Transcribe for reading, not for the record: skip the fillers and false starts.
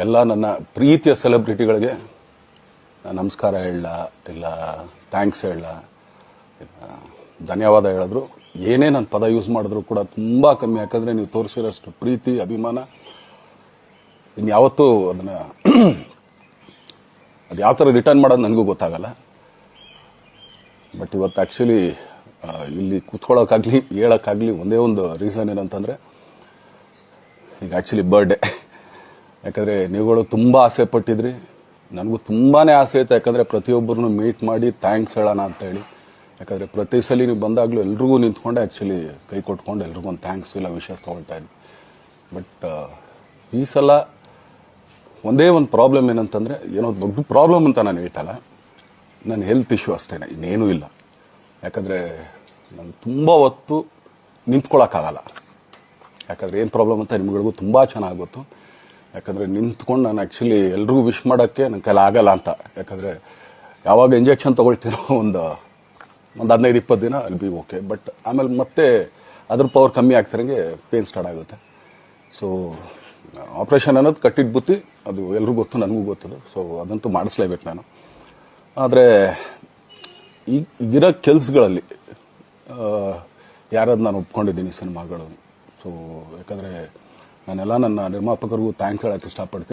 ಎಲ್ಲ ನನ್ನ ಪ್ರೀತಿಯ ಸೆಲೆಬ್ರಿಟಿಗಳಿಗೆ ನಮಸ್ಕಾರ ಹೇಳ ಇಲ್ಲ ಥ್ಯಾಂಕ್ಸ್ ಹೇಳ ಧನ್ಯವಾದ ಹೇಳಿದ್ರು ಏನೇ ನಾನು ಪದ ಯೂಸ್ ಮಾಡಿದ್ರು ಕೂಡ ತುಂಬ ಕಮ್ಮಿ. ಯಾಕಂದರೆ ನೀವು ತೋರಿಸಿರೋಷ್ಟು ಪ್ರೀತಿ ಅಭಿಮಾನ ಇನ್ಯಾವತ್ತೂ ಅದನ್ನು ಅದು ಯಾವ ಥರ ರಿಟರ್ನ್ ಮಾಡೋದು ನನಗೂ ಗೊತ್ತಾಗಲ್ಲ. ಬಟ್ ಇವತ್ತು ಆ್ಯಕ್ಚುಲಿ ಇಲ್ಲಿ ಕೂತ್ಕೊಳ್ಳೋಕ್ಕಾಗಲಿ ಹೇಳೋಕ್ಕಾಗಲಿ ಒಂದೇ ಒಂದು ರೀಸನ್ ಏನಂತಂದರೆ ಈಗ ಆ್ಯಕ್ಚುಲಿ ಬರ್ಡೇ. ಯಾಕಂದರೆ ನೀವುಗಳು ತುಂಬ ಆಸೆ ಪಟ್ಟಿದ್ರಿ, ನನಗೂ ತುಂಬಾ ಆಸೆ ಇತ್ತು. ಯಾಕಂದರೆ ಪ್ರತಿಯೊಬ್ಬರನ್ನು ಮೀಟ್ ಮಾಡಿ ಥ್ಯಾಂಕ್ಸ್ ಹೇಳೋಣ ಅಂತೇಳಿ. ಯಾಕಂದರೆ ಪ್ರತಿ ಸಲ ನೀವು ಬಂದಾಗಲೂ ಎಲ್ರಿಗೂ ನಿಂತ್ಕೊಂಡೆ ಆ್ಯಕ್ಚುಲಿ ಕೈ ಕೊಟ್ಕೊಂಡು ಎಲ್ರಿಗೂ ಒಂದು ಥ್ಯಾಂಕ್ಸ್ ಇಲ್ಲ ವಿಷಸ್ ತೊಗೊಳ್ತಾ ಇದ್ವಿ. ಬಟ್ ಈ ಸಲ ಒಂದೇ ಒಂದು ಪ್ರಾಬ್ಲಮ್ ಏನಂತಂದರೆ, ಏನೋ ದೊಡ್ಡ ಪ್ರಾಬ್ಲಮ್ ಅಂತ ನಾನು ಹೇಳ್ತಲ್ಲ, ನನ್ನ ಹೆಲ್ತ್ ಇಶ್ಯೂ ಅಷ್ಟೇ, ಇನ್ನೇನೂ ಇಲ್ಲ. ಯಾಕಂದರೆ ನಾನು ತುಂಬ ಹೊತ್ತು ನಿಂತ್ಕೊಳ್ಳೋಕ್ಕಾಗಲ್ಲ. ಯಾಕಂದರೆ ಏನು ಪ್ರಾಬ್ಲಮ್ ಅಂತ ನಿಮ್ಗಳಿಗೂ ತುಂಬ ಚೆನ್ನಾಗಿ ಗೊತ್ತು. ಯಾಕಂದರೆ ನಿಂತ್ಕೊಂಡು ನಾನು ಆ್ಯಕ್ಚುಲಿ ಎಲ್ರಿಗೂ ವಿಶ್ ಮಾಡೋಕ್ಕೆ ನನ್ನ ಕೈಲಿ ಆಗಲ್ಲ ಅಂತ. ಯಾಕಂದರೆ ಯಾವಾಗ ಇಂಜೆಕ್ಷನ್ ತೊಗೊಳ್ತೀನೋ ಒಂದು 15-20 ದಿನ ಅಲ್ಲಿ ಬಿ ಓಕೆ. ಬಟ್ ಆಮೇಲೆ ಮತ್ತೆ ಅದ್ರ ಪವರ್ ಕಮ್ಮಿ ಆಗ್ತಿರಂಗೆ ಪೇನ್ ಸ್ಟಾರ್ಟ್ ಆಗುತ್ತೆ. ಸೊ ಆಪ್ರೇಷನ್ ಅನ್ನೋದು ಕಟ್ಟಿಟ್ಟು ಬುತ್ತಿ, ಅದು ಎಲ್ರಿಗೂ ಗೊತ್ತು, ನನಗೂ ಗೊತ್ತದು. ಸೊ ಅದಂತೂ ಮಾಡಿಸ್ಲೇಬೇಕು ನಾನು. ಆದರೆ ಈಗಿರೋ ಕೆಲಸಗಳಲ್ಲಿ ಯಾರಾದ್ರು ನಾನು ಒಪ್ಕೊಂಡಿದ್ದೀನಿ ಸಿನಿಮಾಗಳು. ಸೊ ಯಾಕಂದರೆ ನಾನೆಲ್ಲ ನನ್ನ ನಿರ್ಮಾಪಕರಿಗೂ ಥ್ಯಾಂಕ್ಸ್ ಹೇಳೋಕ್ಕೆ ಇಷ್ಟಪಡ್ತೀನಿ.